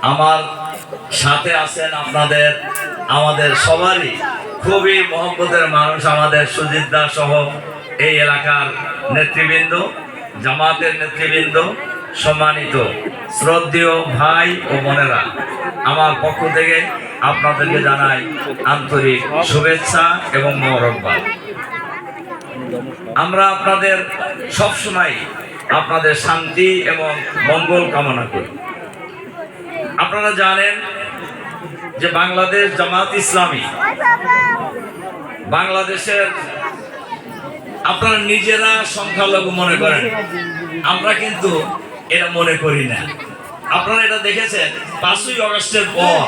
আমার সাথে আছেন আপনাদের আমাদের সবারই খুবই মহব্বতের মানুষ, আমাদের সুজিত দাস সহ এই এলাকার নেতৃবৃন্দ, জামাতের নেতৃবৃন্দ, সম্মানিত শ্রদ্ধেয় ভাই ও বোনেরা, আমার পক্ষ থেকে আপনাদেরকে জানাই আন্তরিক শুভেচ্ছা এবং মোবারকবাদ। আমরা আপনাদের সবসময় আপনাদের শান্তি এবং মঙ্গল কামনা করি। আপনারা জানেন যে বাংলাদেশ জামাত ইসলামী বাংলাদেশের, আপনারা নিজেরা সংখ্যালঘু মনে করেন, আমরা কিন্তু এটা মনে করি না। আপনারা এটা দেখেছেন 5ই আগস্টের পর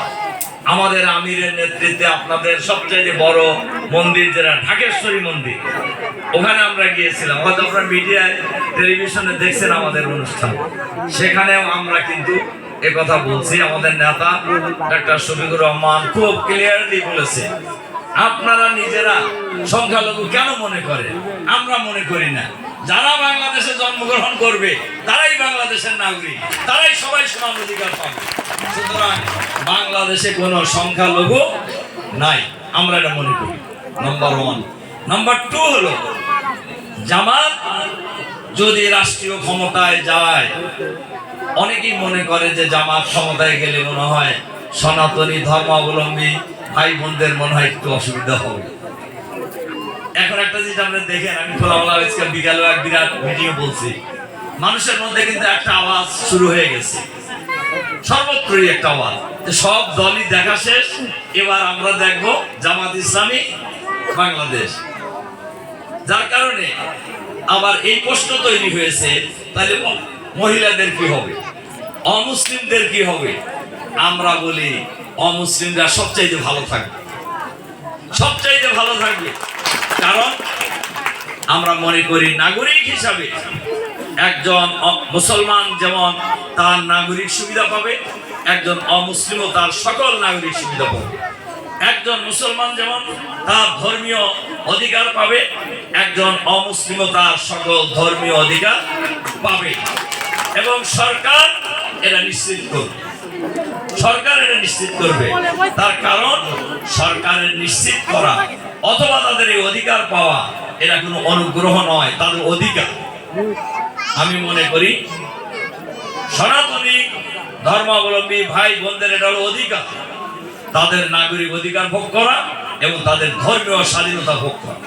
আমাদের আমিরের নেতৃত্বে আপনাদের সবচেয়ে বড় মন্দির যেটা ঢাকেশ্বরী মন্দির, ওখানে আমরা গিয়েছিলাম। হয়তো আপনারা মিডিয়ায় টেলিভিশনে দেখছেন আমাদের অনুষ্ঠান, সেখানেও আমরা কিন্তু কথা বলছি। আমাদের নেতা ডাক্তার শফিকুর রহমান খুব ক্লিয়ারলি বলেছে, আপনারা নিজেরা সংখ্যালঘু কেন মনে করেন? আমরা মনে করি না। যারা বাংলাদেশে জন্মগ্রহণ করবে তারাই বাংলাদেশের নাগরিক, তারাই সবাই সমান অধিকার পাবে। সুতরাং বাংলাদেশে কোনো সংখ্যালঘু নাই, আমরা এটা মনে করি। নাম্বার 1। নাম্বার 2 হলো, জামাত যদি রাষ্ট্রীয় ক্ষমতায় যায়, অনেকেই মনে করে যে জামাত ক্ষমতায় গেলে মনে হয় সনাতনী ধর্মাবলম্বী ভাই বোনদের মনে হয় একটু অসুবিধা হবে। এখন একটা জিনিস আমরা দেখেন, আমি খোলামেলা আজকে বিকালে এক বিরাট মিটিং বলছি, মানুষের মধ্যে কিন্তু একটা আওয়াজ শুরু হয়ে গেছে, সর্বত্রই একটা আওয়াজ যে সব দলই দেখা শেষ, এবার আমরা দেখব জামাত ইসলামী বাংলাদেশ। যার কারণে আবার এই প্রশ্ন তৈরি হয়েছে, তাহলে মহিলাদের কি হবে, অমুসলিমদের কি হবে? আমরা বলি অমুসলিমরা সবচাইতে ভালো থাকবে, সবচাইতে ভালো থাকবে। কারণ আমরা মনে করি নাগরিক হিসাবে একজন মুসলমান যেমন তার নাগরিক সুবিধা পাবে, একজন অমুসলিমও তার সকল নাগরিক সুবিধা পাবে। একজন মুসলমান যেমন তার ধর্মীয় অধিকার পাবে, একজন অমুসলিমও তার সকল ধর্মীয় অধিকার পাবে। এবং সরকার এটা নিশ্চিত করবে, সরকার এটা নিশ্চিত করবে। তার কারণ সরকারের নিশ্চিত করা অথবা তাদের এই অধিকার পাওয়া এটা কোনো অনুগ্রহ নয়, তাদের অধিকার। আমি মনে করি সনাতনী ধর্মাবলম্বী ভাই বোনদের এটা হলো অধিকার, তাদের নাগরিক অধিকার ভোগ করা এবং তাদের ধর্মীয় স্বাধীনতা ভোগ করা।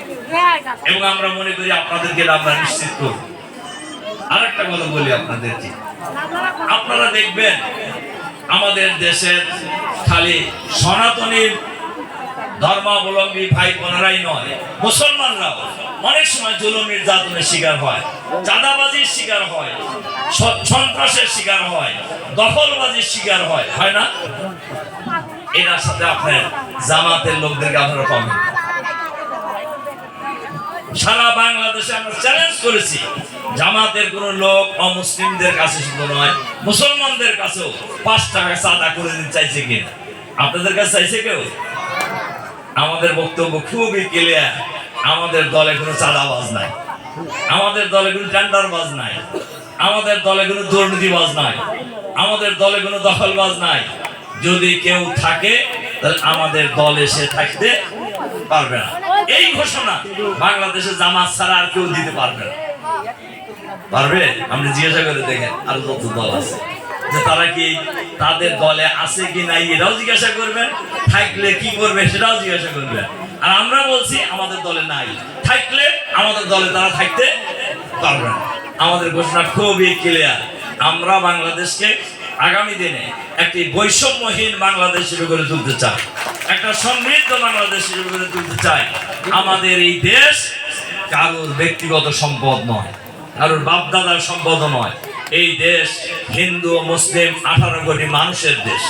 এবং আমরা মনে করি আপনাদেরকে আমরা নিশ্চিত করব। আরেকটা কথা বলি আপনাদেরকে, আপনারা দেখবেন আমাদের দেশের খালি সনাতনী ধর্মাবলম্বী ভাই বোনেরাই নয়, মুসলমানরাও অনেক সময় জুলুম নির্যাতনের শিকার হয়, চাঁদাবাজির শিকার হয়, সন্ত্রাসের শিকার হয়, দখলবাজির শিকার হয়, হয় না? এর সাথে আপনার জামাতের লোকদেরকে আপনারা পাবেন। সারা বাংলাদেশে আমরা চ্যালেঞ্জ করেছি, জামাতের কোন লোক অমুসলিমদের কাছে শুধু নয়, মুসলমানদের কাছেও 5 টাকা চাঁদা করে দিতে চাইছে কিনা? আপনাদের কাছে চাইছে কেউ? আমাদের বক্তব্য খুবই ক্লিয়ার, আমাদের দলে কোনো চাঁদাবাজ নাই, আমাদের দলে কোনো টেন্ডারবাজ নাই, আমাদের দলে কোনো দুর্নীতিবাজ নাই, আমাদের দলে কোনো দখলবাজ নাই। যদি কেউ থাকে তাহলে আমাদের দলে সে থাকতে পারবে না। এই ঘোষণা বাংলাদেশে জামাত ছাড়া আর কেউ দিতে পারবে না। পারবে? আপনি জিজ্ঞাসা করে দেখেন আর যত দল আছে যে তারা কি তাদের দলে আছে কি নাই এটাও জিজ্ঞাসা করবেন, থাকলে কি করবে সেটাও জিজ্ঞাসা করবেন। আর আমরা বলছি আমাদের দলে নাই, থাকলে আমাদের দলে তারা থাকতে পারবে না। আমাদের ঘোষণা খুবই ক্লিয়ার, আমরা বাংলাদেশকে আগামী দিনে একটি বৈষম্যহীন বাংলাদেশ হিসেবে গড়ে তুলতে চাই, একটা সমৃদ্ধ বাংলাদেশ হিসেবে গড়ে তুলতে চাই। আমাদের এই দেশ কারোর ব্যক্তিগত সম্পদ নয়, কারোর বাপদাদার সম্পদ নয়। এই দেশ হিন্দু ও মুসলিম 18 কোটি মানুষের দেশ,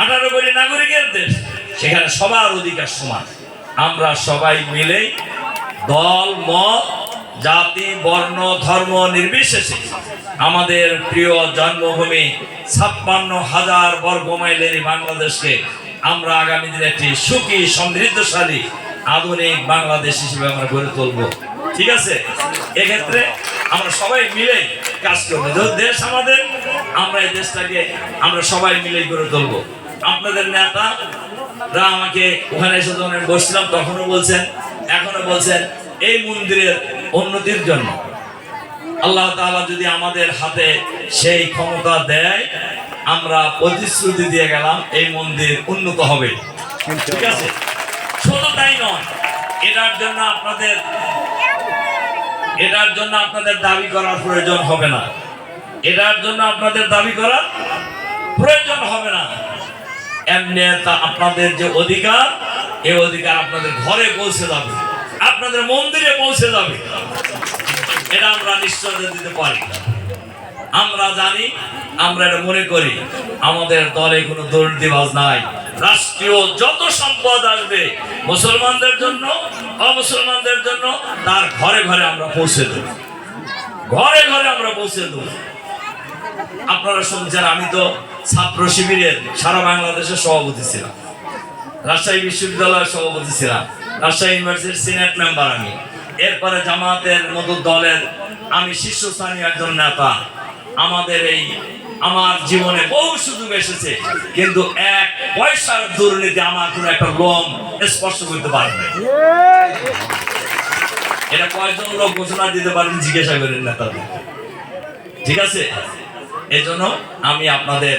18 কোটি নাগরিকের দেশ। সেখানে সবার অধিকার সমান। আমরা সবাই মিলে দল মত জাতি বর্ণ ধর্ম নির্বিশেষে আমাদের প্রিয় জন্মভূমি 56,000 বর্গ মাইলের বাংলাদেশকে আমরা আগামী দিনে একটি সুখী সমৃদ্ধশালী আধুনিক বাংলাদেশ হিসেবে আমরা গড়ে তুলব। ঠিক আছে? এক্ষেত্রে আমরা সবাই মিলে কাজ করবো। দেশ আমাদের, আমরা এই দেশটাকে আমরা সবাই মিলে গড়ে তুলবো। আপনাদের নেতারা আমাকে ওখানে এসে যখন আমি বসছিলাম তখনও বলছেন, এখনো বলছেন এই মন্দিরের উন্নতির জন্য আল্লাহ তাআলা যদি আমাদের হাতে সেই ক্ষমতা দেয়, আমরা প্রতিশ্রুতি দিয়ে গেলাম এই মন্দির উন্নত হবে। ঠিক আছে, শুধু তাই নয়, এটার জন্য আপনাদের দাবি করার প্রয়োজন হবে না। এটার জন্য আপনাদের দাবি করার প্রয়োজন হবে না। এমনি আপনাদের যে অধিকার, এই অধিকার আপনাদের ঘরে পৌঁছে যাবে, আপনাদের মন্দিরে পৌঁছে যাবে। এটা আমরা নিশ্চয়তা দিতে পারি। আমরা জানি, আমরা এটা মনে করি, আমাদের দলে কোনো দুর্নীতিবাজ নাই। রাষ্ট্রীয় যত সম্পদ আসবে মুসলমানদের জন্য, অমুসলমানদের জন্য, তার ঘরে ঘরে আমরা পৌঁছে দেব, ঘরে ঘরে আমরা পৌঁছে দেব। আপনারা শুনছেন, আমি তো ছাত্র শিবিরের সারা বাংলাদেশের সভাপতি ছিলাম, রাজশাহী বিশ্ববিদ্যালয়ের সভাপতি ছিলাম, রাজশাহী ইউনিভার্সিটির সিনেট মেম্বার আমি। এরপরে জামাতের মতো দলের আমি শীর্ষস্থানীয় একজন নেতা। আমার জীবনে বহু সুযোগ এসেছে, কিন্তু এক পয়সার দুর্নীতি আমার কোনো একটা লোম স্পর্শ করতে পারবে। এটা কয়েকজন লোক ঘোষণা দিতে পারেন, জিজ্ঞাসা করেন নেতাদের। ঠিক আছে, এই জন্য আমি আপনাদের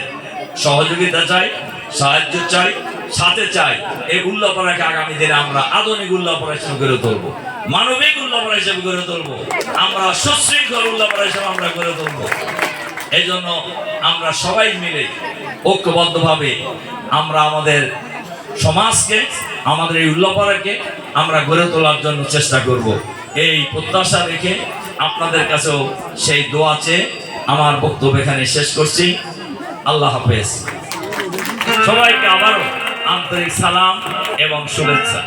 সহযোগিতা চাই, সাহায্য চাই, সাথে চাই এই উল্লাপাড়াকে আগামী দিনে আমরা আধুনিক উল্লাপাড়া হিসেবে গড়ে তুলবো, মানবিক উল্লাপাড়া হিসেবে গড়ে তুলবো, আমরা সুশৃঙ্খল উল্লাপাড়া হিসেবে আমরা গড়ে তুলবো। এই জন্য আমরা সবাই মিলে ঐক্যবদ্ধভাবে আমরা আমাদের সমাজকে, আমাদের এই উল্লাপাড়াকে আমরা গড়ে তোলার জন্য চেষ্টা করব। এই প্রত্যাশা রেখে আপনাদের কাছেও সেই দোয়া চেয়ে আমার বক্তব্য এখানে শেষ করছি। আল্লাহ হাফেজ। সবাইকে আবারও আন্তরিক সালাম এবং শুভেচ্ছা।